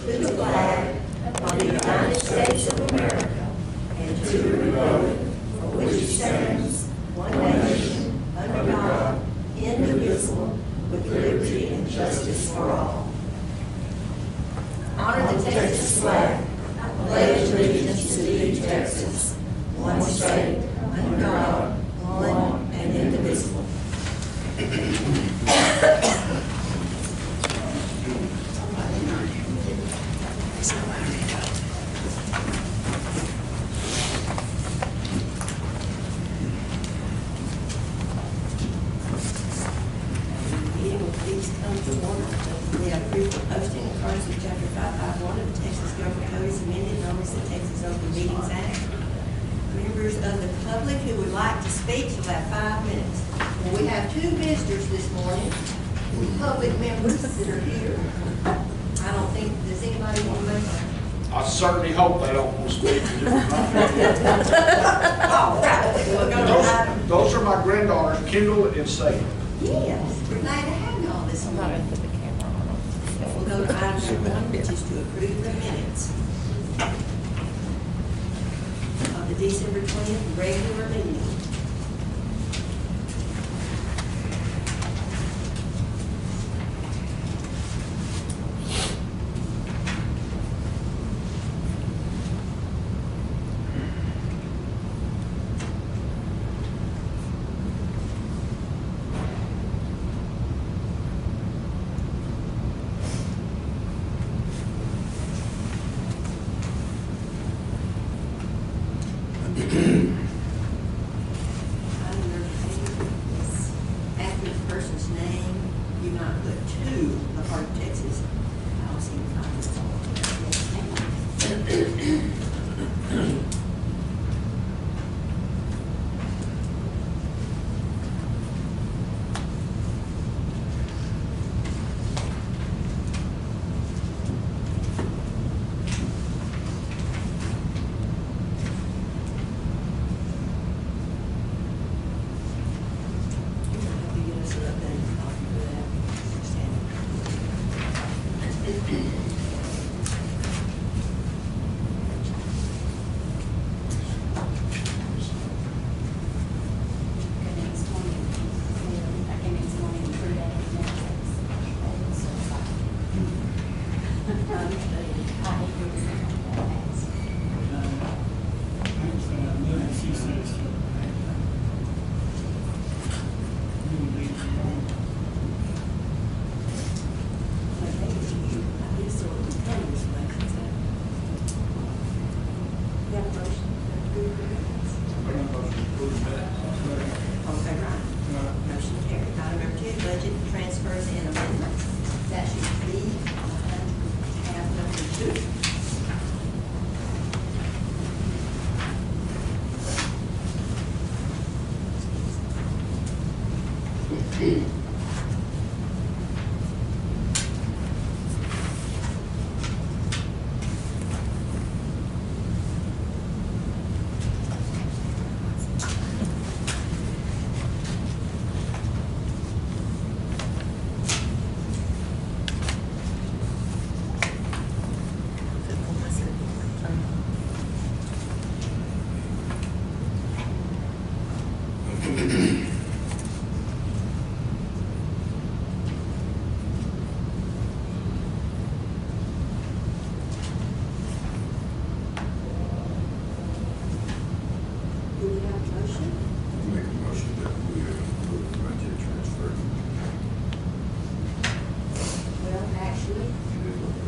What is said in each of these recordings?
to the flag of the United States of America and to the republic for which it stands, one nation, under God, indivisible, with liberty and justice for all. Honor the Texas flag. Pledge allegiance to thee, Texas, one state, under God, one and indivisible. We have two visitors this morning, public members that are here. I don't think, does anybody want to make a... I certainly hope they don't want to speak to different All right, we'll go to item. Those are my granddaughters, Kendall and Sadie. Yes, we're glad to have y'all this morning. We'll go to item number 1, which is to approve the minutes of the December 20th regular meeting.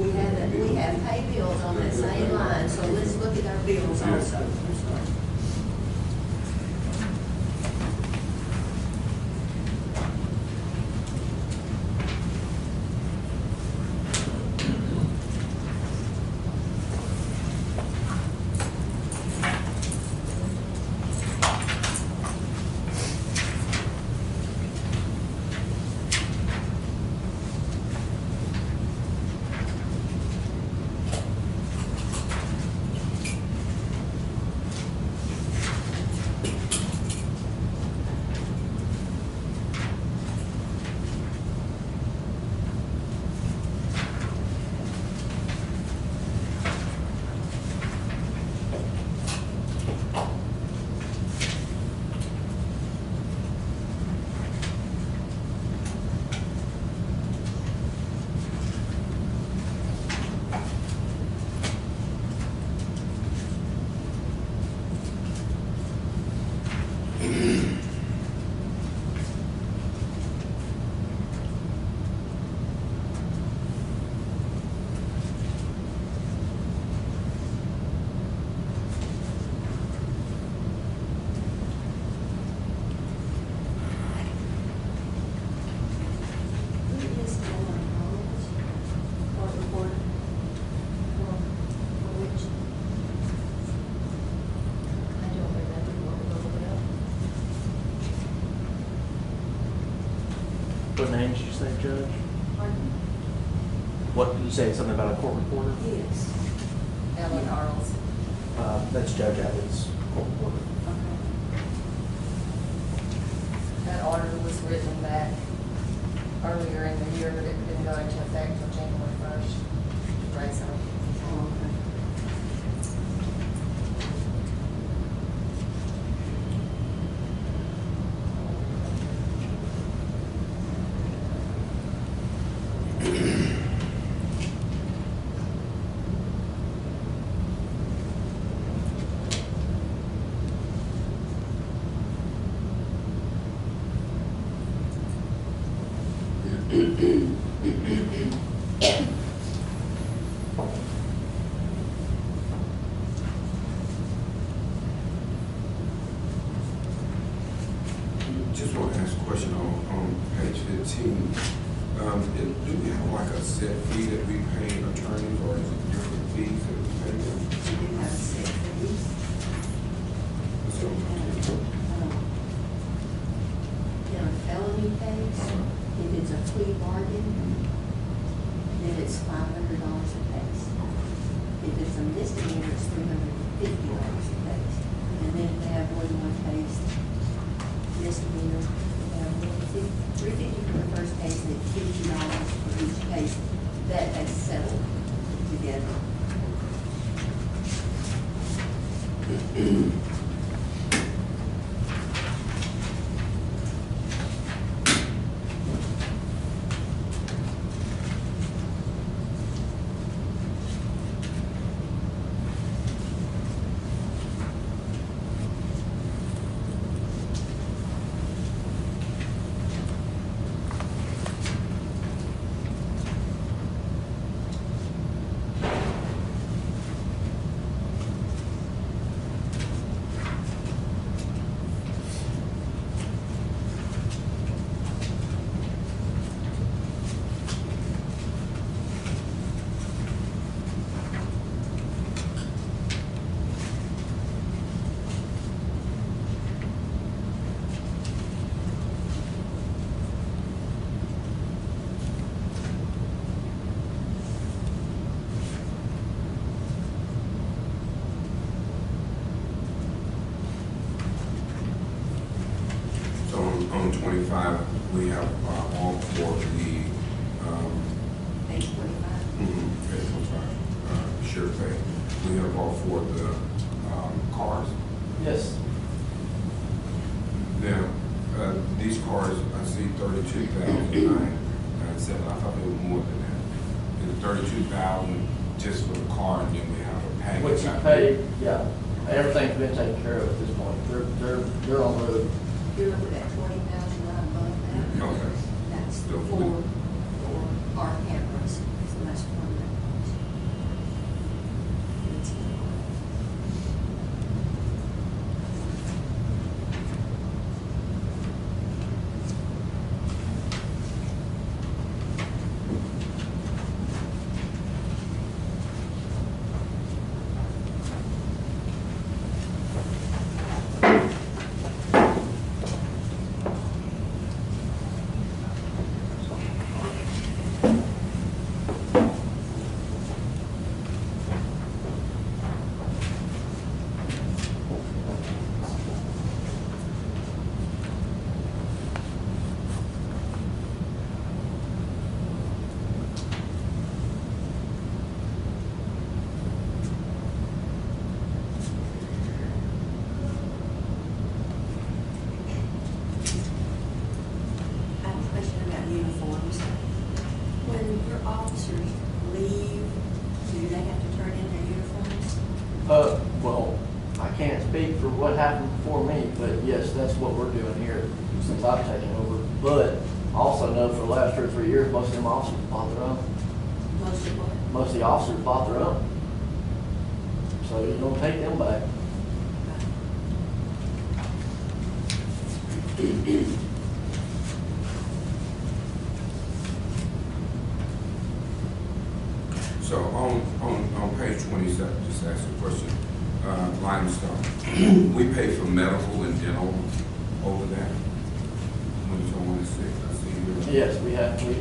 We have pay bills on that same line, so let's look at our bills also. name did you say, Judge? Pardon? What, did you say something about a court reporter? Yes. Ellen Arles. That's Judge Abbott's court reporter. Okay. That order was written back earlier in the year, but it didn't go into effect until January 1st. Right, so. Oh, okay. Just want to ask a question on page 15. Do we have like a set fee that we pay attorneys, or is it different fees that we pay them? We do have set fees. So, In a felony case, if it's a plea bargain, then it's $500 a case. If it's a misdemeanor, it's $350 a case. And then if they have more than one case, misdemeanor, $350 for the first case, and $50 for each case that they settled together. So on 25, we have all for the Page 25. page 25, sheriff pay. We have all for the cars. Yes. Now, these cars, I see 32,009. I said I thought they were more than that. It's 32,000 just for the car, and then we have a package. What you pay, yeah, everything's been taken care of at this point. They're on the, You're looking at 20,000 right above that. Okay. That's Still for our cameras, so that's one that. I have a question about uniforms. When your officers leave, do they have to turn in their uniforms? well, I can't speak for what happened before me, but yes, that's what we're doing here since I've taken over. But I also know for the last 2 or 3 years, most of them officers bought their own. Most of what? Most of the officers bought their own. So you don't take them back. So on page 27, just ask a question, limestone, we pay for medical and dental over there. 2216, I see here. Yes,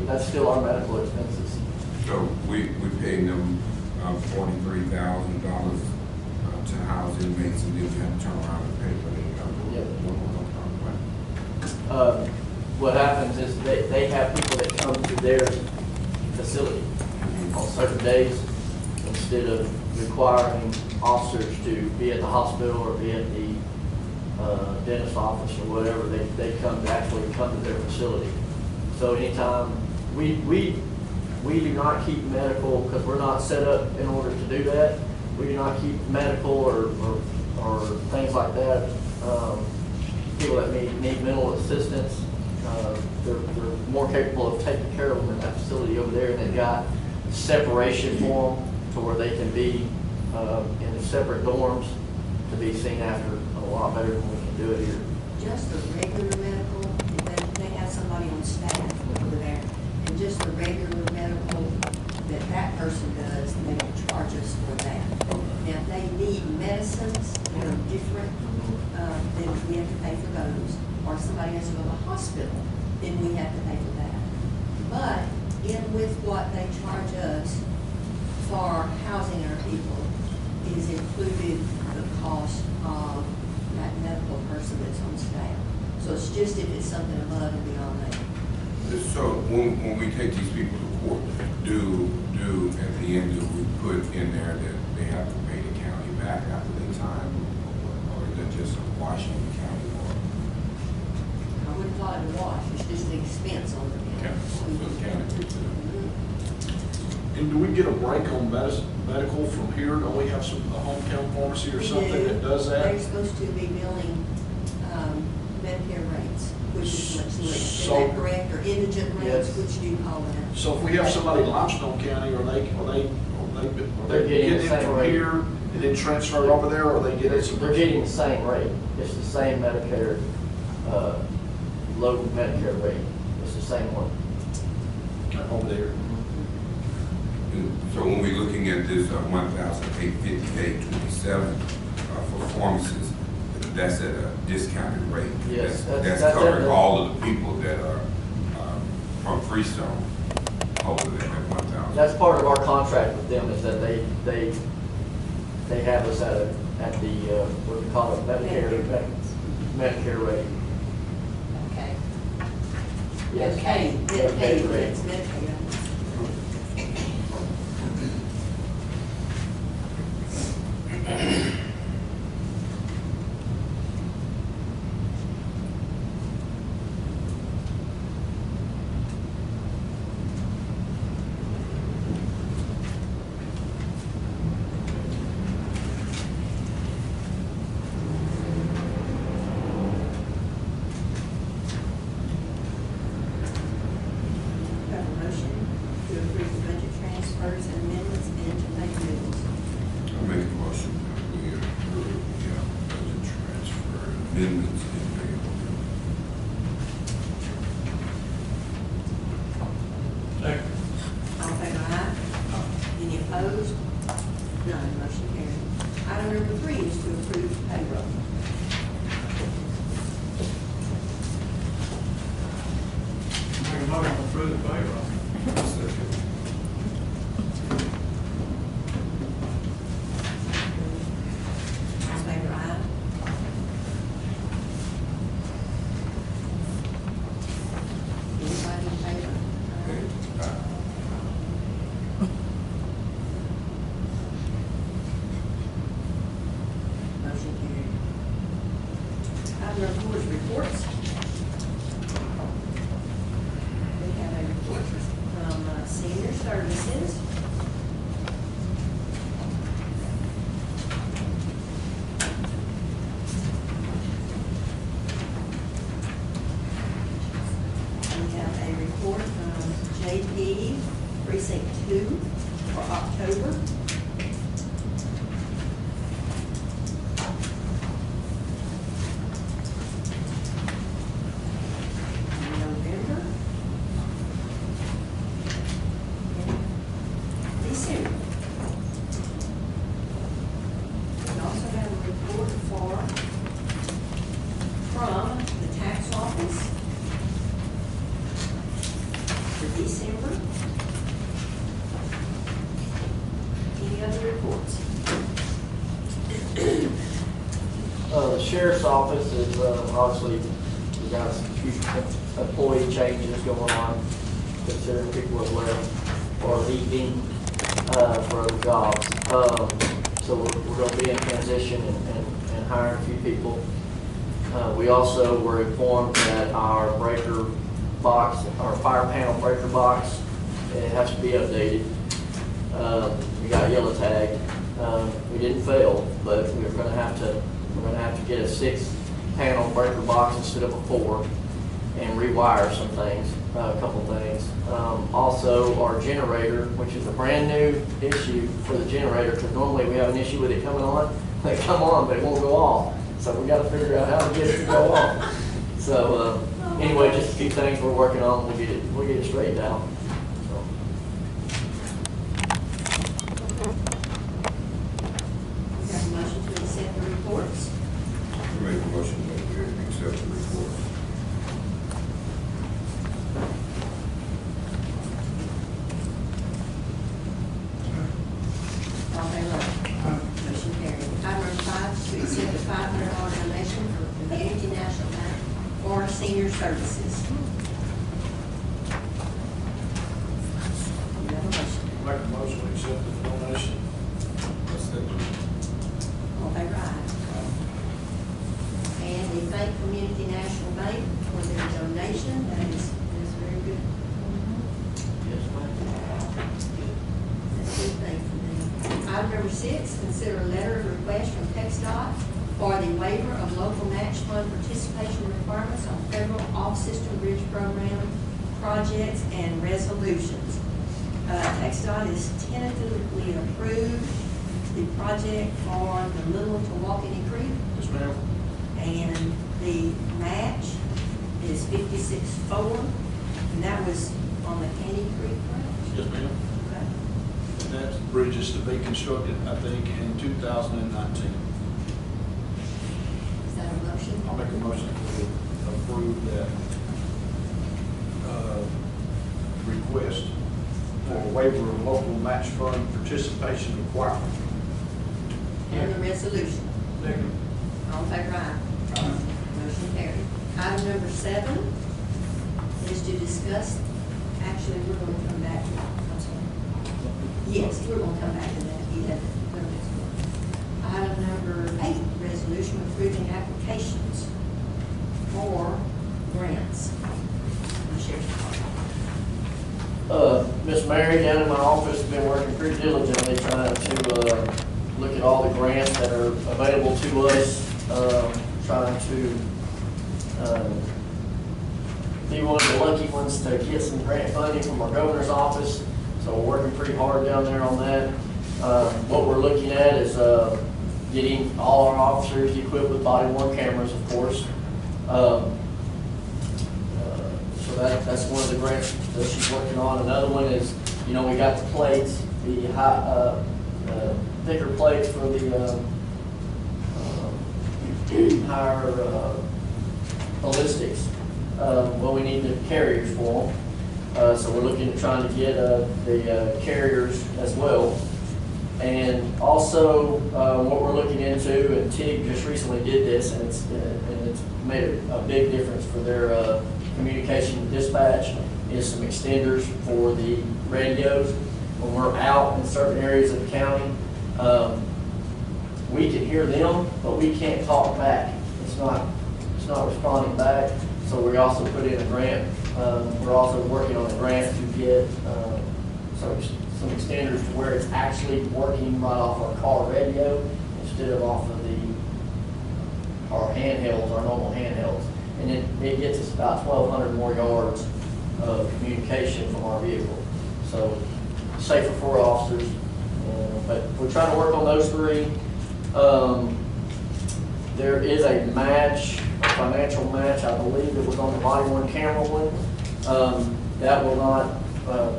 that's still our medical expenses. So we paying them $43,000 to house inmates, and then you have to turn around and pay for the Yep. what? What happens is they have people that come to their facility on certain days instead of requiring officers to be at the hospital or be at the dentist office or whatever. They actually come to their facility. So anytime, we do not keep medical, because we're not set up in order to do that. We do not keep medical or things like that. People that need mental assistance, they're more capable of taking care of them in that facility over there. And they've got separation for them to where they can be in separate dorms to be seen after a lot better than we can do it here. Just the regular medical, they have somebody on staff over there, and just the regular medical that person does, they don't charge us for that. Now, if they need medicines that are different, then we have to pay for those. Or somebody has to go to the hospital, then we have to pay for that. But in with what they charge us for housing our people is included the cost of that medical person that's on staff. So it's just if it's something above and beyond that. So when we take these people to court, do at the end, do we put in there that they have to pay the county back after their time? Or is that just a wash on the county? I wouldn't call it a wash, it's just an expense on the county. So the county puts it in. And do we get a break on medical from here? Don't we have a hometown pharmacy or We something do. that does They're that? supposed to be billing Medicare rates, which is much less. Is So- that correct? Or indigent rates, Yes. which do you call that? So if we have somebody in Limestone County, are they They're getting the getting same it from rate. here and then transferred over there, or are they getting some? They're getting the same rate. It's the same Medicare, low Medicare rate. It's the same one. Over there. So when we're looking at this 1,858.27 for pharmacists, that's at a discounted rate. Yes, That's that's covering at the- all of the people that are from Freestone over there at 1,000. That's part of our contract with them, is that they have us at the, what do you call it, Medicare rate. Okay. Yes. Medicaid, Medicaid rate. it's Medicaid. Have a motion to approve the budget transfers and amendments and to pay bills. I make a motion that we approve the budget transfer amendments and payable. All in favor, aye? Any opposed? None, motion carried. Item number 3 is to approve payroll. Make a motion to approve the payroll. Second. All in favor, aye? Anybody in favor? Okay. Motion carried. Item number 4 is reports. We have a report from Senior Services. We have a report from JP Precinct 2 for October. November. And December. We also have a report from the tax office. The sheriff's office is, obviously, we got a few employee changes going on, considering people have left or leaving, for other jobs. So we're gonna be in transition and hiring a few people. We also were informed that our breaker box, our fire panel breaker box, it has to be updated. We got yellow tagged. We didn't fail, but we're gonna have to get a 6-panel breaker box instead of a 4 and rewire some things, a couple things. Also, our generator, which is a brand new issue for the generator, because normally we have an issue with it coming on. They come on, but it won't go off. So we got to figure out how to get it to go off. So anyway, just a few things we're working on. We'll get it straightened out. So. We have a motion to accept the reports. Make a motion that we accept the report. All in favor? Motion carried. Item number 5, to accept the $500 donation from Community National Bank for senior services. You have a motion. Make a motion to accept the donation. All in favor? Aye. And we thank Community National Bank for their donation. That is very good. Yes, ma'am. That's a good thing for them. Item number 6, consider a letter of request from TxDOT for the waiver of local match fund participation requirements on federal off-system bridge program projects and resolutions. TxDOT has tentatively approved the project for the Little to Walkeny Creek, Yes, ma'am. and the match is 56.4, and that was on the Caney Creek Bridge. Yes, ma'am. Okay. And that bridge is to be constructed, I think, in 2019. Is that a motion? I'll make a motion to approve that request for waiver of local match fund participation requirement. And the resolution. Second. All in favor, aye. Motion carried. Item number 7 is to discuss, actually, we're going to come back to that. I'm sorry. Yes, we're going to come back to that. You have to go next one. Item number 8, resolution approving applications for grants. Sheriff's Department. Miss Mary down in my office has been working pretty diligently trying to look at all the grants that are available to us, trying to be one of the lucky ones to get some grant funding from our governor's office. So we're working pretty hard down there on that. What we're looking at is getting all our officers equipped with body-worn cameras, of course. So that's one of the grants that she's working on. Another one is, we got the plates, the high, thicker plates for the higher ballistics. Well, we need the carriers for them. So we're looking at trying to get the carriers as well. And also, what we're looking into, and TIG just recently did this, and it's made a big difference for their communication dispatch, is some extenders for the radios. When we're out in certain areas of the county, we can hear them, but we can't talk back. It's not responding back. So we also put in a grant. We're also working on a grant to get some extenders to where it's actually working right off our car radio instead of off of our handhelds, our normal handhelds. And it gets us about 1,200 more yards of communication from our vehicle. So safer for our officers. But we're trying to work on those 3. There is a match, a financial match, I believe it was on the body-worn camera one. That will not,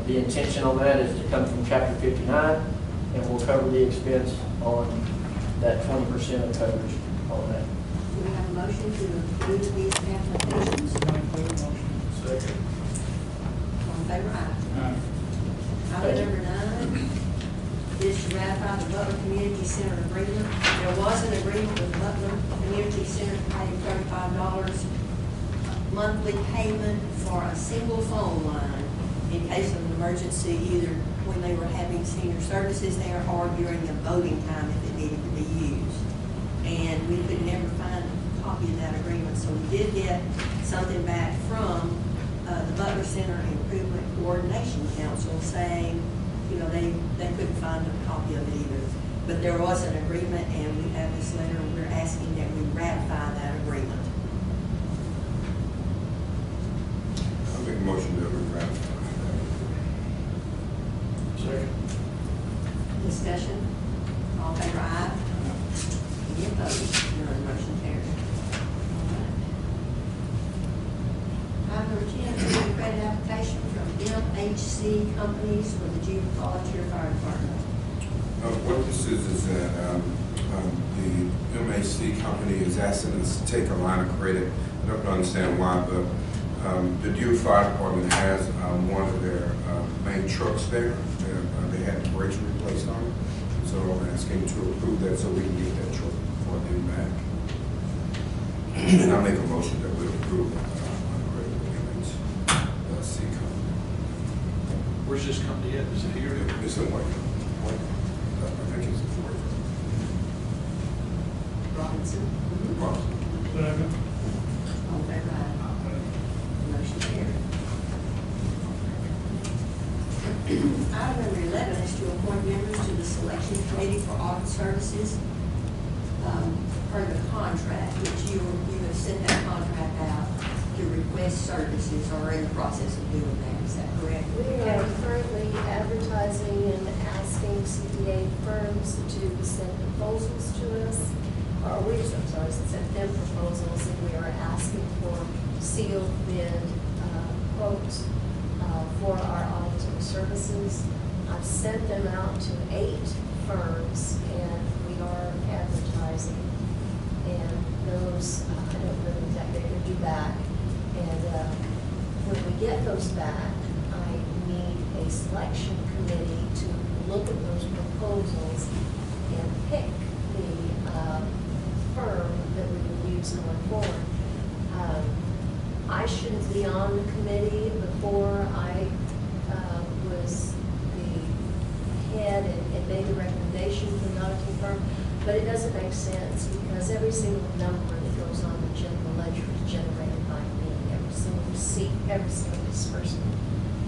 the intention on that is to come from Chapter 59, and we'll cover the expense on that 20% of coverage on that. Do we have a motion to approve these applications? Second. All in favor, aye. Item number 9 this to ratify the Butler Community Center agreement. There was an agreement with Butler Community Center to pay $35 monthly payment for a single phone line in case of an emergency, either when they were having senior services there or during the voting time if it needed to be used. And we could never find a copy of that agreement, so we did get something back from the Butler Center Improvement Coordination Council saying, you know, they couldn't find a copy of it either. But there was an agreement, and we have this letter, and we're asking that we ratify that agreement. I'll make a motion to ratify Second. Discussion? All in favor, aye? Any opposed? None, motion carries. Item number 10, approve the credit application from MHC Companies for the Junior Volunteer Fire Department. What this is that the MAC company is asking us to take a line of credit. I don't understand why, but the Duke Fire Department has one of their main trucks there. They had the brakes replaced on it. So I'm asking to approve that so we can get that truck for them back. And I'll make a motion that we approve on credit with MAC company. Where's this company at? Is it here? It's in White. I think it's a Ford. Robinson? Second. All in favor, aye? Motion carries. Item number 11 is to appoint members to the selection committee for audit services per the contract, which you have sent that contract out to request services or are in the process of doing that. Is that correct? We are currently advertising and asking CPA firms to send proposals to us. Send them proposals, and we are asking for sealed bid quotes for our auditing services. I've sent them out to 8 firms, and we are advertising. And those, I don't know exactly, they're due back. And when we get those back, I need a selection committee to look at those proposals and pick the firm that we will use going forward. I shouldn't be on the committee. Before I was the head and made the recommendation to the auditing firm, but it doesn't make sense because every single number that goes on the general ledger is generated by me, every single receipt, every single disbursement.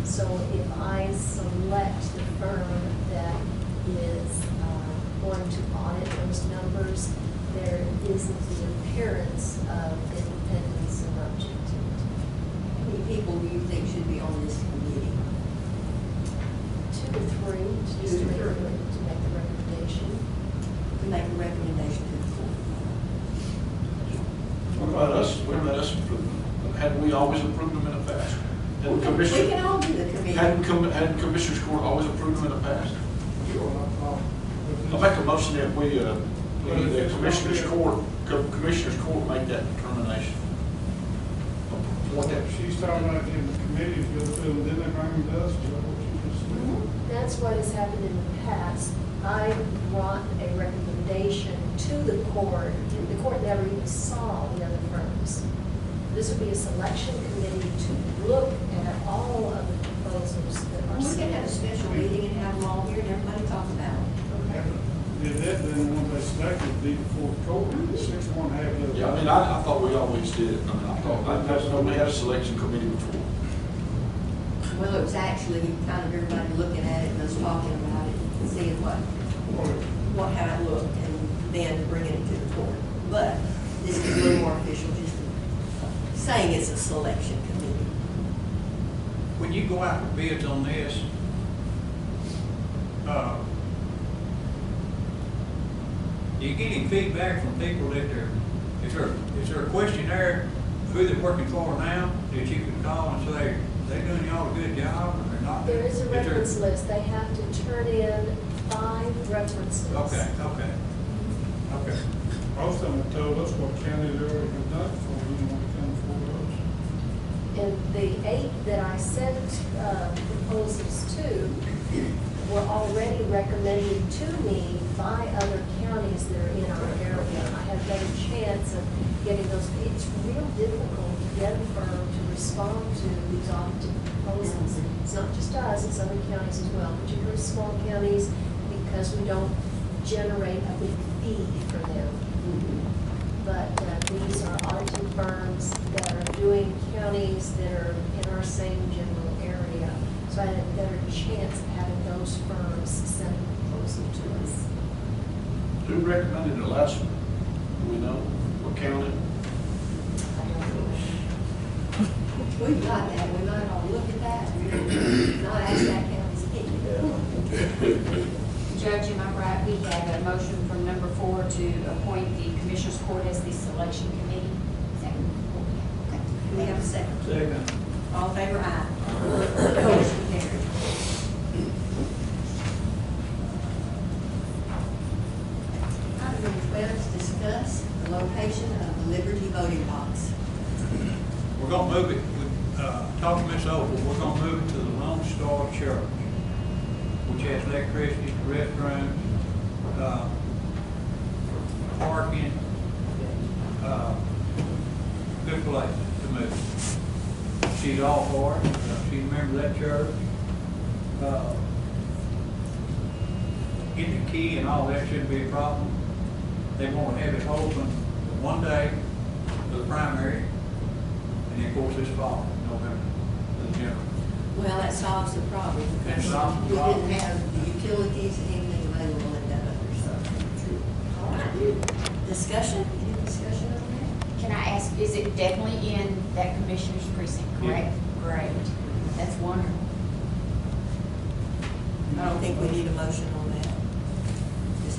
So if I select the firm that is going to audit those numbers, there isn't the appearance of independence and objectivity. How many people do you think should be on this committee? 2 to 3 just to make the recommendation. To make a recommendation to the court. What about us? What about us approving them? Hadn't we always approved them in the past? Hadn't We Commissioner- can all do the committee. hadn't Commissioners Court always approved them in the past? I'll make a motion that we, the Commissioners Court make that determination. Appoint that. She's talking about in the committees, go through, and then they bring it to us, is that what you just said? That's what has happened in the past. I brought a recommendation to the court. The court never even saw the other firms. This would be a selection committee to look at all of the proposals that are We can have a submitted. special meeting and have them all here and everybody talk about it. Did that, then when they selected, be before the court, 6-1 half of the. Yeah, I mean, I thought we always did. I mean, I thought we had a selection committee before. Well, it was actually kind of everybody looking at it and us talking about it and seeing how it looked and then bringing it to the court. But this is a little more official, just saying it's a selection committee. When you go out for bids on this, do you get any feedback from people that is there a questionnaire who they're working for now that you can call and say, they doing y'all a good job or they're not? There is a reference list. They have to turn in 5 references. Okay. Most of them have told us what county they already have done it for, you know, when it comes for us. And the 8 that I sent proposals to, were already recommended to me by other counties that are in our area. I have no chance of getting those. It's real difficult to get a firm to respond to these audited proposals. It's not just us, it's other counties as well, particularly small counties, because we don't generate a big fee for them. But these are auditing firms that are doing counties that are in our same general area. So I had a better chance of having those firms send a proposal to us. Who recommended the last one? Do we know? What county? We've got that, we might all look at that, not ask that county's opinion. Judge, am I right? We have a motion from number 4 to appoint the Commissioners Court as the selection committee. Second. Okay. Do we have a second? Second. All in favor, aye. Motion carried. Item number 12 is discuss the location of the Liberty voting box. We're gonna move it, talk to Ms. Opal, we're gonna move it to the Lone Star Church, which has electricity, restrooms, parking, good place to move. She's all for it, she's a member of that church. Getting the key and all that shouldn't be a problem. They want to have it open one day for the primary, and then of course this fall, November, the general. Well, that solves the problem, That because solves the we problem. didn't have the utilities and anything available in that other stuff. All right, discussion, any discussion on that? Can I ask, is it definitely in that Commissioner's precinct, correct? Great. That's wonderful. I don't think we need a motion on that. Just-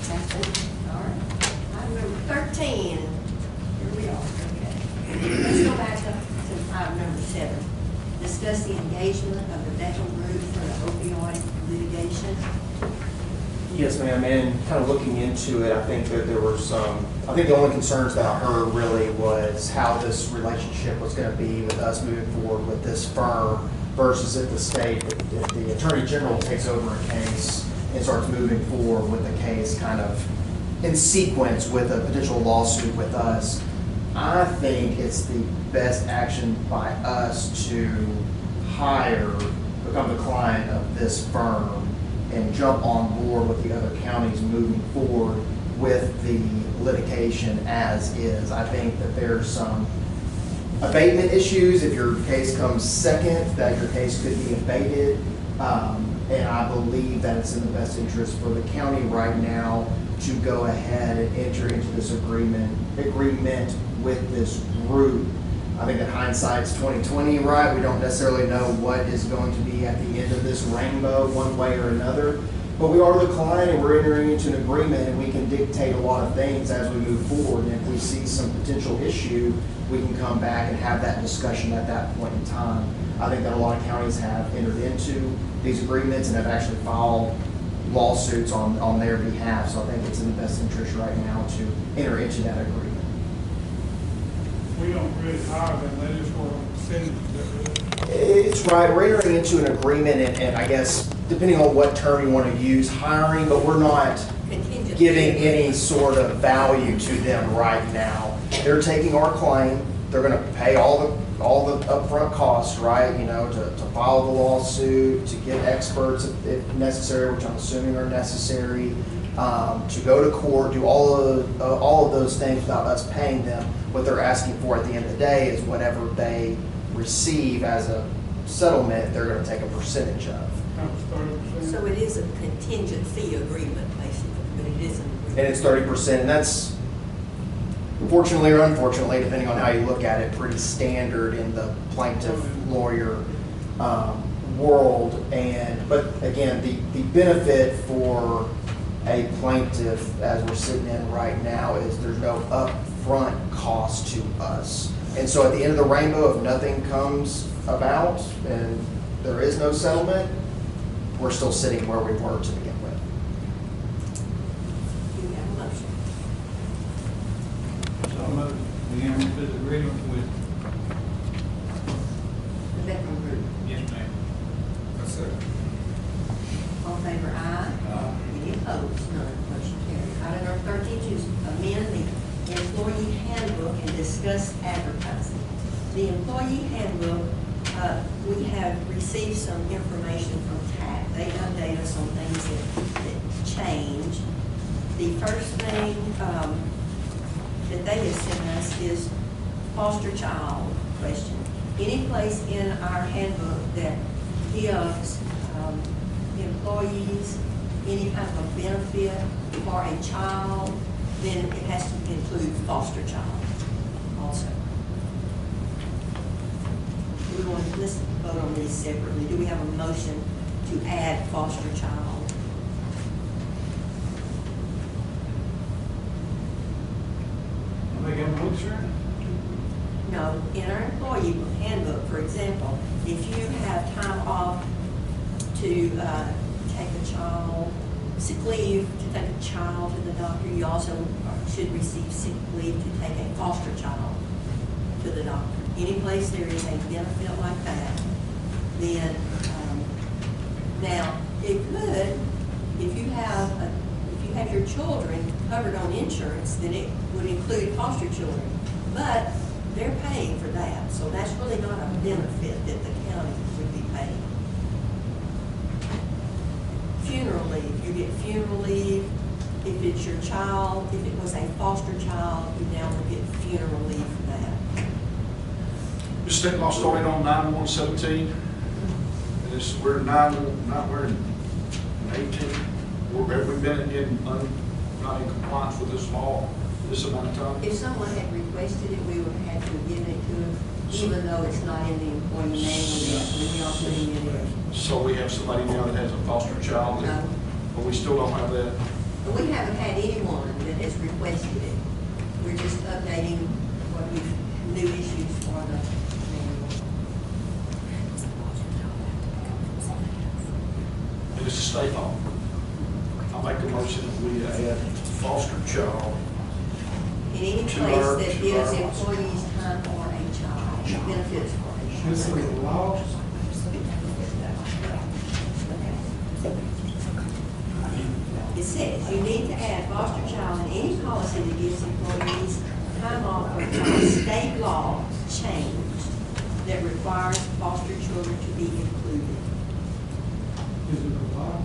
Sounds good. All right. Item number 13, here we are, okay. Let's go back to item number 7. Discuss the engagement of the Bethel Group for the opioid litigation. Yes, ma'am, and kind of looking into it, I think that there were I think the only concerns that I heard really was how this relationship was going to be with us moving forward with this firm versus if the state, if the Attorney General takes over a case and starts moving forward with the case kind of in sequence with a potential lawsuit with us. I think it's the best action by us to become the client of this firm and jump on board with the other counties moving forward with the litigation as is. I think that there's some abatement issues. If your case comes second, that your case could be abated. And I believe that it's in the best interest for the county right now to go ahead and enter into this agreement with this group. I think that hindsight's 20/20, right? We don't necessarily know what is going to be at the end of this rainbow one way or another. But we are the client and we're entering into an agreement and we can dictate a lot of things as we move forward. And if we see some potential issue, we can come back and have that discussion at that point in time. I think that a lot of counties have entered into these agreements and have actually filed lawsuits on their behalf. So I think it's in the best interest right now to enter into that agreement. We don't really hire them, they just want to send it. It's right, we're entering into an agreement and I guess, depending on what term you want to use, hiring, but we're not Contingent. giving any sort of value to them right now. They're taking our claim, they're gonna pay all the upfront costs, right? You know, to file the lawsuit, to get experts if necessary, which I'm assuming are necessary, to go to court, do all of those things without us paying them. What they're asking for at the end of the day is whatever they receive as a settlement, they're gonna take a percentage of. That was 30%. So it is a contingent fee agreement, basically, but it is an agreement. And it's 30%, and that's, fortunately or unfortunately, depending on how you look at it, pretty standard in the plaintiff lawyer world. But again, the benefit for a plaintiff, as we're sitting in right now, is there's no upfront cost to us. And so at the end of the rainbow, if nothing comes about and there is no settlement, we're still sitting where we were to begin with. You have a motion. So moved. We enter into the agreement with, The veteran group. yes, ma'am. That's it. All to amend the employee handbook and discuss advertising. The employee handbook, we have received some information from TAC. They update us on things that change. The first thing that they have sent us is foster child question. Any place in our handbook that gives employees any kind of a benefit for a child, then it has to include foster child also. Let's vote on these separately. Do we have a motion to add foster child? Make a motion? No, in our employee handbook, for example, if you have time off to take a child, sick leave to take a child to the doctor, you also should receive sick leave to take a foster child to the doctor. Any place there is a benefit like that, then, now, it could, if you have your children covered on insurance, then it would include foster children. But they're paying for that, so that's really not a benefit that the county would be paying. Funeral leave, you get funeral leave. If it's your child, if it was a foster child, you now would get funeral leave for that. The state law started on 9/1/17. And this, we're in 18. Have we been not in compliance with this law this amount of time? If someone had requested it, we would have to give it to them, even though it's not in the employee manual, we are putting it in. So we have somebody now that has a foster child, No. but we still don't have that. But we haven't had anyone that has requested it. We're just updating what we've, new issues for the manual. And it's a state law. I make a motion that we add foster child. In any To place our- that to gives our- employees time for a child, benefits for a This is child. the law. It says you need to add foster child in any policy that gives employees time off for a child. State law changed that requires foster children to be included. Is it the law?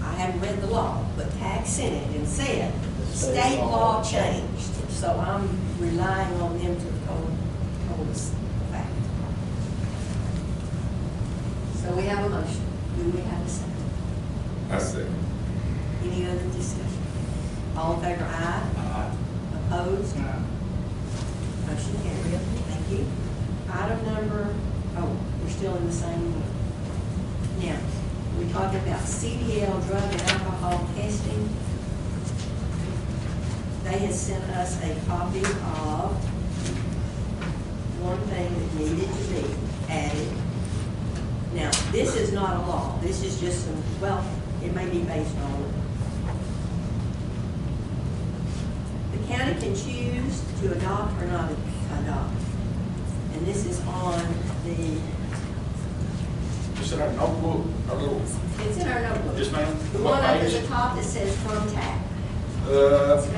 I haven't read the law, but TAC sent it and said, state law changed. So I'm relying on them to told us the fact. So we have a motion. Do we have a second? That's it. Any other discussion? All in favor, aye? Opposed? Motion carried. Thank you. Item number, we're still in the same one. Now, we're talking about CDL drug and alcohol testing. They had sent us a copy of one thing that needed to be added. Now, this is not a law. This is just some, well, it may be based on it. The county can choose to adopt or not adopt. And this is on the, Just in our notebook, our little, it's in our notebook. yes ma'am? The What one up at page? the top that says from TAC. I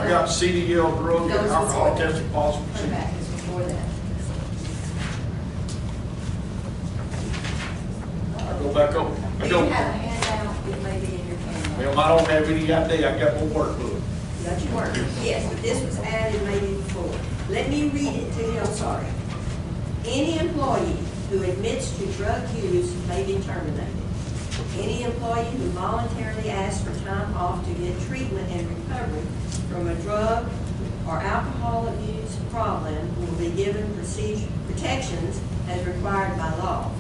got CDL drug and No, it's alcohol before that. testing possible. Come back, it's before that. I go back up. I Do go. you have a handout? It may be in your handout. Well, I don't have any idea. I got more workbook. Got your work? Yes, but this was added maybe before. Let me read it to you, I'm sorry. Any employee who admits to drug use may be terminated. Any employee who voluntarily asks for time off to get treatment and recovery from a drug or alcohol abuse problem will be given protections as required by law.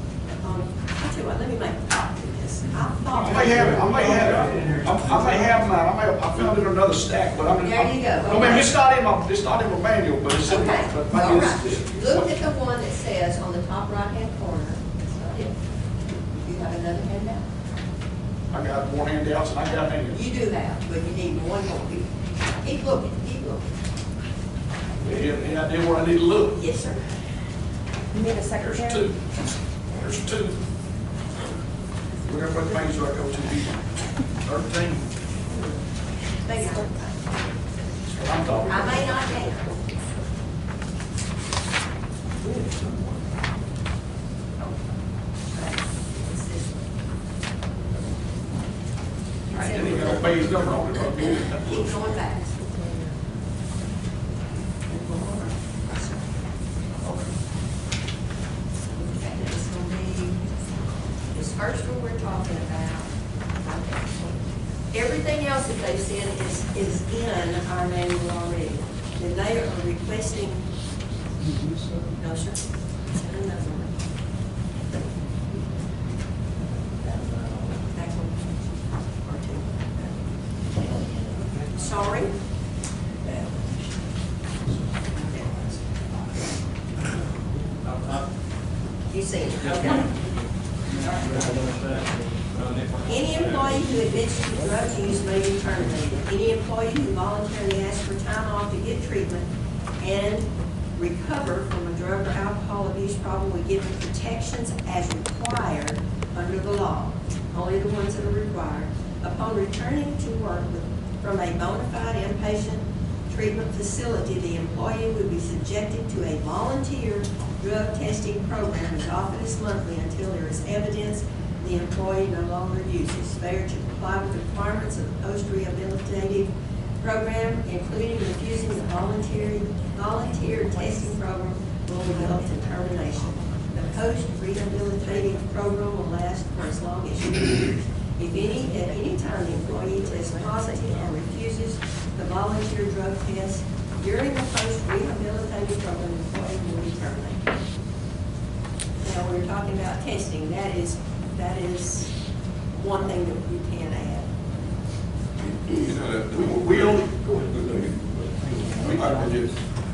I'll tell you what, let me make a copy of this. I may have it. I found it in another stack, but I'm. There you go. I mean, it's not in my manual, but it's in my. Okay, but all maybe right. it's- Look at the one that says on the top right-hand corner. That's not it. You have another handout? I got more handouts and I got hands. You do have, but you need one more. Keep looking, keep looking. Any idea where I need to look? Yes, sir. You need a There's secretary? two. There's two. Whatever page do I go to? 13. Thank you. It's this one. All right, then he's gonna pay his number on it. Keep going back. Okay, it's gonna be, this first one we're talking about. Everything else that they said is in our manual already. Then they are requesting, no, sir. Send another one. Back one. Or two. Sorry. You see it, okay. Any employee who admits to drug use may be terminated. Any employee who voluntarily asks for time off to get treatment and recover from a drug or alcohol abuse problem will give the protections as required under the law, only the ones that are required. Upon returning to work from a bona fide inpatient treatment facility, the employee would be subjected to a volunteer drug testing program as often as monthly until there is evidence the employee no longer uses. Failure to comply with the requirements of the post-rehabilitative program, including refusing the volunteer testing program, will result in termination. The post-rehabilitative program will last for as long as 2 years. If at any time the employee tests positive or refuses the volunteer drug test during the post-rehabilitative program, the employee will be terminated. Now, we're talking about testing. That is one thing that we can add. You know, We only,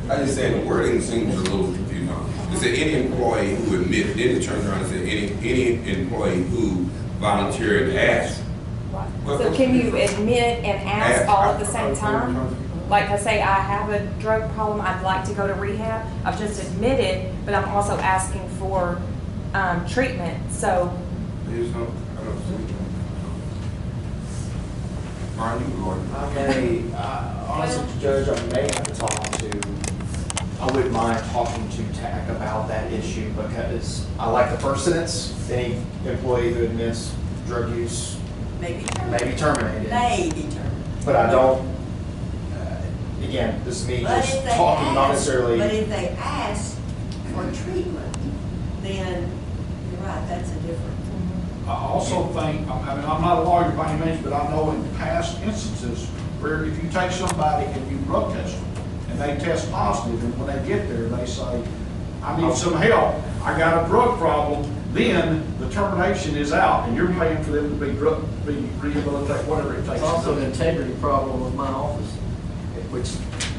I just said the wording seems a little, you know, it said any employee who admit, then it turns around and said any employee who volunteered to ask. So can you admit and ask all at the same time? Like I say, I have a drug problem, I'd like to go to rehab. I've just admitted, but I'm also asking for treatment, so. There's no, I don't see. Brian, you go I may, honestly, Judge, I may have to talk to, I wouldn't mind talking to TAC about that issue because I like the first sentence, any employee who admits drug use may be terminated. May be terminated. But I don't, again, this is me But just if they talking, not ask- necessarily. But if they ask for treatment, then you're right, that's a different. I also think, I mean, I'm not a lawyer by any means, but I know in past instances where if you take somebody and you drug test them and they test positive, and when they get there, they say, I need some help, I got a drug problem, then the termination is out and you're paying for them to be rehabilitated, whatever it takes. It's also an integrity problem with my office, which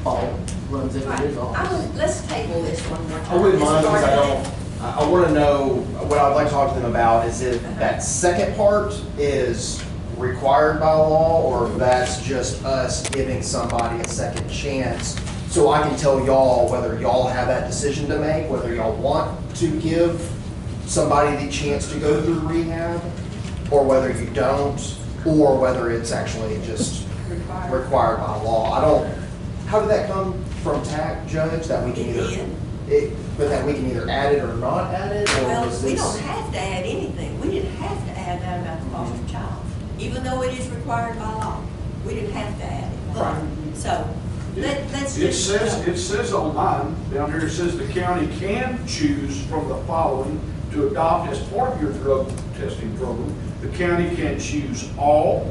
all runs into his office. Let's table this one more time. I wouldn't mind because I Mr. don't, I want to know, what I'd like to talk to them about is if that second part is required by law or if that's just us giving somebody a second chance. So I can tell y'all whether y'all have that decision to make, whether y'all want to give somebody the chance to go through rehab or whether you don't, or whether it's actually just required by law. I don't, how did that come from TAC, Judge, that we can but that we can either add it or not add it, or Well, was we this? don't have to add anything. We didn't have to add that about the foster child, even though it is required by law. We didn't have to add it. Right. So, let's It just. says on mine, down here, it says the county can choose from the following to adopt as part of your drug testing program. The county can choose all,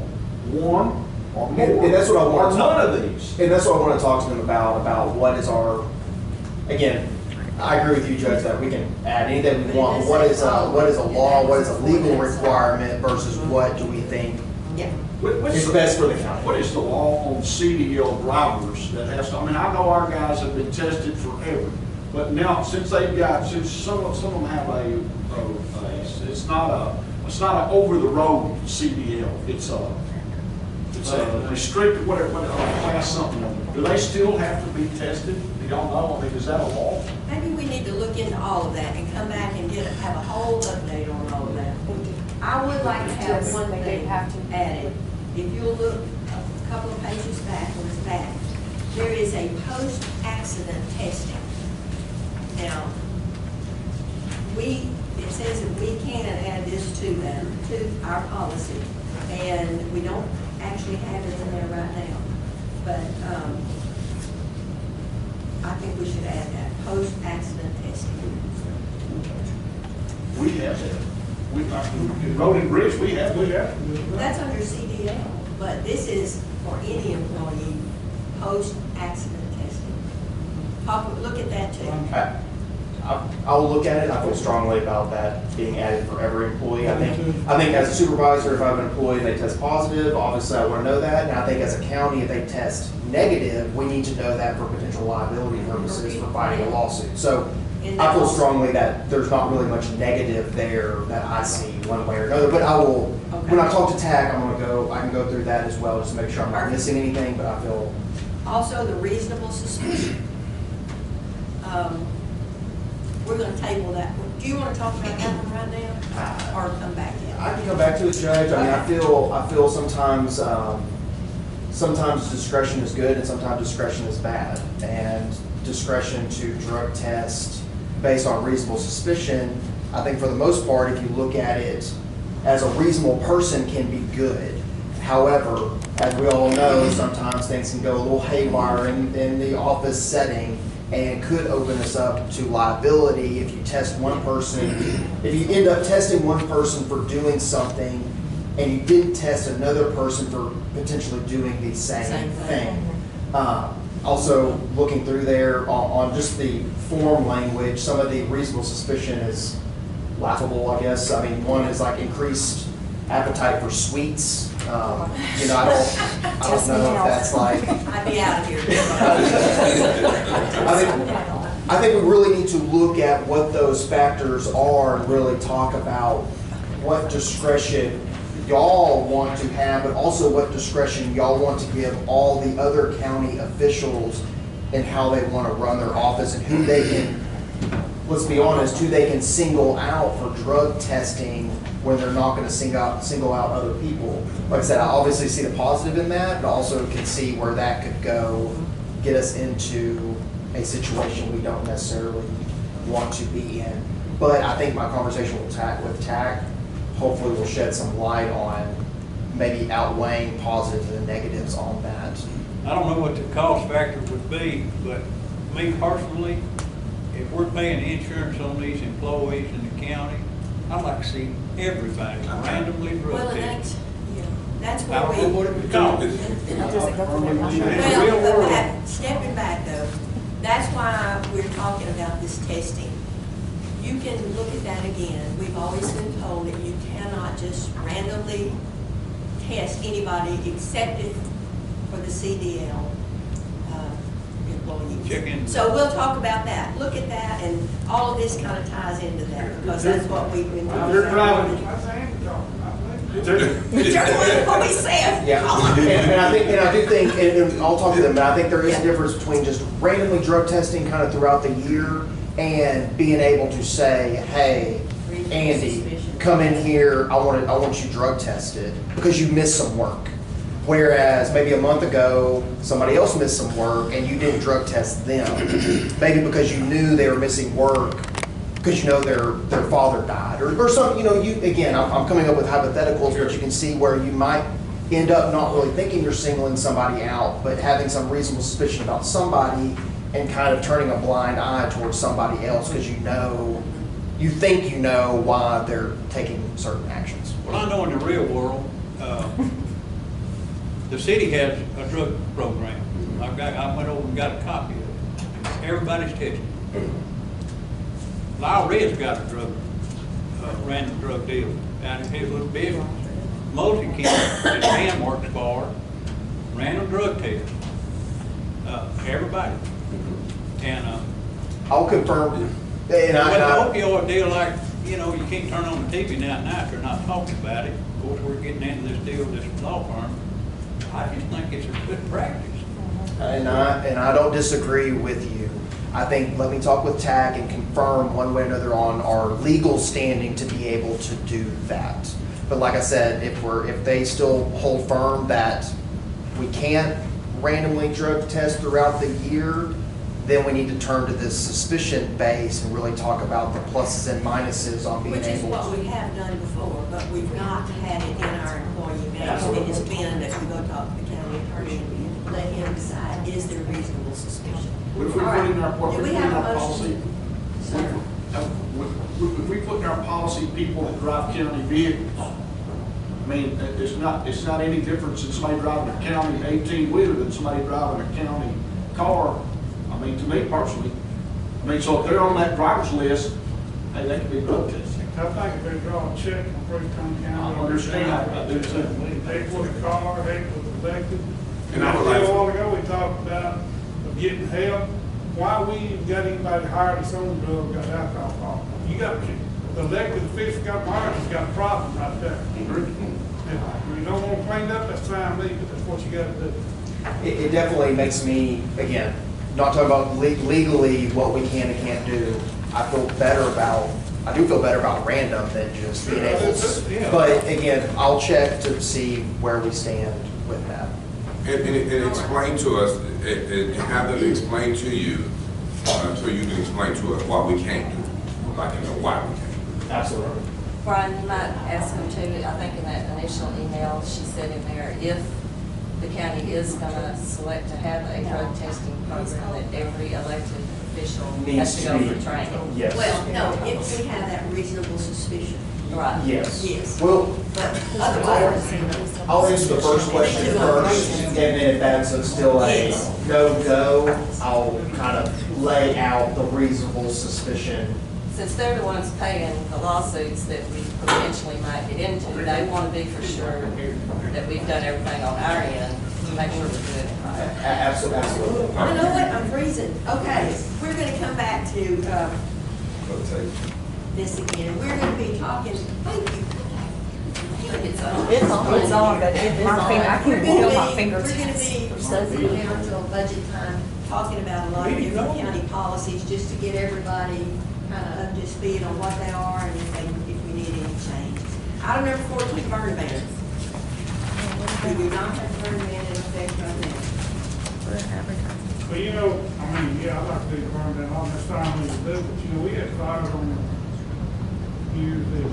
one, or more. And that's what I want or to none talk. of these. And that's what I want to talk to them about what is our, again, I agree with you, Judge, that we can add anything we want. What is a law, what is a legal requirement versus what do we think Yeah. What's is the- best for the county? What is the law on CDL drivers that has to, I mean, I know our guys have been tested forever, but now since some of them have it's not an over-the-road CDL, it's a restricted, whatever, class something. Do they still have to be tested? Do y'all know? I mean, is that a law? Maybe we need to look into all of that and come back and have a whole update on all of that. I would like to have Yes, one they do thing have to. added. If you'll look a couple of pages back, there is a post-accident testing. Now, it says that we can add this to them, to our policy, and we don't actually have it in there right now. But, I think we should add that, post-accident testing. We have that. In Road and Bridge, we have that. That's under CDL, but this is for any employee, post-accident testing. Look at that too. I'll look at it. I feel strongly about that being added for every employee. I think as a supervisor, if I have an employee and they test positive, obviously I want to know that. And I think as a county, if they test negative, we need to know that for potential liability purposes for fighting a lawsuit. So I feel strongly that there's not really much negative there that I see one way or another. But I will, when I talk to TAC, I can go through that as well just to make sure I'm not missing anything. But I feel also the reasonable suspicion. We're going to table that. Do you want to talk about that one right now, or come back in? I can come back to it, Judge. I mean, I feel sometimes, sometimes discretion is good and sometimes discretion is bad. And discretion to drug test based on reasonable suspicion, I think for the most part, if you look at it as a reasonable person, can be good. However, as we all know, sometimes things can go a little haywire in the office setting and could open us up to liability if you test one person. If you end up testing one person for doing something and you didn't test another person for potentially doing the same thing. Also, looking through there on just the form language, some of the reasonable suspicion is laughable, I guess. I mean, one is like increased appetite for sweets. You know, I don't know if that's like. I'd be out of here. I think we really need to look at what those factors are and really talk about what discretion y'all want to have, but also what discretion y'all want to give all the other county officials in how they want to run their office and who they can, let's be honest, who they can single out for drug testing when they're not going to single out other people. Like I said, I obviously see the positive in that, but also can see where that could go, get us into a situation we don't necessarily want to be in. But I think my conversation with TAC hopefully will shed some light on maybe outweighing positives and negatives on that. I don't know what the cost factor would be, but me personally, if we're paying insurance on these employees in the county, I'd like to see everybody randomly drug Well, tested. that's I where don't know what it would cost. Well, but stepping back though, that's why we're talking about this testing. You can look at that again. We've always been told that you cannot just randomly test anybody except if for the CDL employees. Chicken. So we'll talk about that. Look at that, and all of this kind of ties into that because that's what we've been doing. You're driving. What we said. Yeah, and I do think, and I'll talk to them, but I think there is a difference between just randomly drug testing kind of throughout the year and being able to say, hey, Andy, come in here, I want you drug tested because you missed some work. Whereas maybe a month ago, somebody else missed some work and you didn't drug test them. Maybe because you knew they were missing work because you know their father died or something. You know, again, I'm coming up with hypotheticals, but you can see where you might end up not really thinking you're singling somebody out, but having some reasonable suspicion about somebody and kind of turning a blind eye towards somebody else because you think you know why they're taking certain actions. Well, I know in the real world, the city has a drug program. I went over and got a copy of it. Everybody's tested. Lyle Red's got a random drug deal down in his little business. Mosey County, that man works for, random drug test. Everybody. And I'll confirm. And with the opioid deal, like, you know, you can't turn on the TV now at night, they're not talking about it. Of course, we're getting into this deal with this law firm. I just think it's a good practice. And I don't disagree with you. I think, let me talk with TAC and confirm one way or another on our legal standing to be able to do that. But like I said, if they still hold firm that we can't randomly drug test throughout the year, then we need to turn to this suspicion base and really talk about the pluses and minuses on being Which is able what to. we have done before, but we've not had it in our employee base. It has been that we go talk to the county attorney and let him decide, is there reasonable suspicion? What if we All put right. in our, what Do we we put in have a our motion? policy? Sir? If we put in our policy people that drive county vehicles, I mean, it's not any difference in somebody driving a county 18-wheeler than somebody driving a county car. I mean, to me personally, I mean, so if they're on that driver's list, hey, they can be drug tested. I think if they draw a check on Freetown County. I understand. I do too. They put a car, they was elected. And I And would a like- while ago, we talked about getting help. Why we even got anybody hired that's on drugs, got alcohol problem? You got, the elected official got hired, has got a problem right there. If you don't want to clean up, that's fine, leave it, that's what you gotta do. It definitely makes me, again, not talking about legally what we can and can't do. I do feel better about random than just being able to. Yeah. But again, I'll check to see where we stand with that. And explain to us, and have them explain to you, so you can explain to us what we can't do, like, you know, why we can't. Absolutely. Brian, you might ask them to, I think in that initial email, she said in there, if the county is gonna select to have a drug testing program, that every elected official has to go for training. Yes. Well, no, if we have that reasonable suspicion. Right. Yes. Yes. Well, But otherwise, I'll answer the first question first, and then if that's still a Yes. no-go, I'll kind of lay out the reasonable suspicion. Since they're the ones paying the lawsuits that we potentially might get into, they want to be for sure that we've done everything on our end to make sure we're doing it right. Absolutely. you know what, I'm freezing. Okay, we're gonna come back to, this again. We're gonna be talking, thank you. It's on. It's on, but I can feel my We're fingertips. gonna be closing down until budget time, talking about a lot of different county policies, just to get everybody kind of up to speed on what they are and if we need any changes. Item number 14, burn ban. We do not have burn ban in effect right now. Well, you know, I mean, yeah, I'd like to do burn down all this time we do, but you know, we had fires on the years this.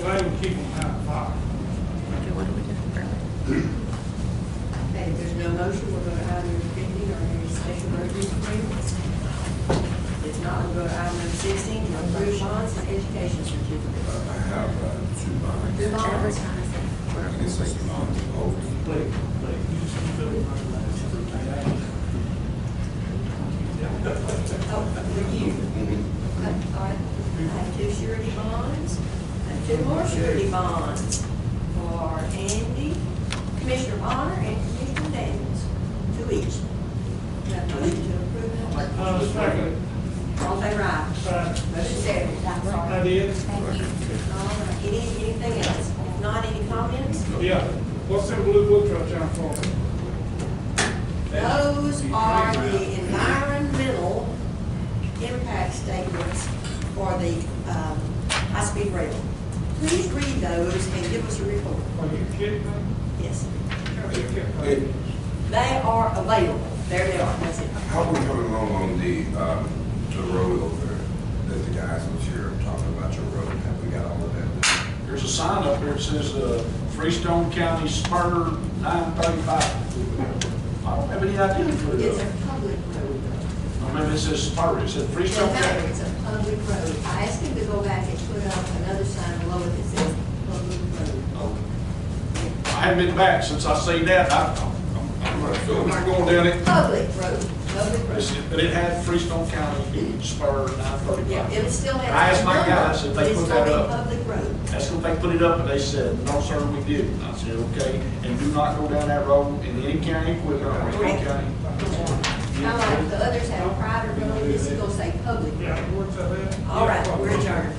Well, I would keep them out of fire. Okay, if there's no motion, we'll go to item number 15, or any special road use agreements. If not, we'll go to item number 16, to approve bonds and education certificate. I have two bonds. Two bonds. I guess they can on the vote. Oh, for you. Okay, all right. I have two surety bonds, and two more surety bonds for Andy, Commissioner Bonner, and Commissioner Daniels, two each. Do I have a motion to approve that? Second. All in favor, aye. Motion carried. I did. All right, anything else? If not, any comments? Yeah. What's that blue book right there for? Those are the environmental impact statements for the high-speed rail. Please read those and give us a report. Are you kidding me? Yes, Hey, they are available. There they are, that's it. how are we coming along on the road over there, that the guys was here talking about your road, have we got all of that? There's a sign up there that says, Freestone County Spur 935. I don't have any idea who it It's is. a public road. I mean, it says Spur, it said Freestone Doesn't matter, County. it's a public road. I asked him to go back and put up another sign below it that says public road. I haven't been back since I seen that. I'm going down it. Public road, public road. But it had Freestone County Spur 935. Yeah, it still has. I asked my guys if they put that But up. it's gonna be public road. That's what they put it up, and they said, no, sir, we didn't. I said, okay, and do not go down that road in any county equipment or any county. Kind of like the others have private road, this is gonna say public road. Yeah, what's that at? All right, we're adjourned.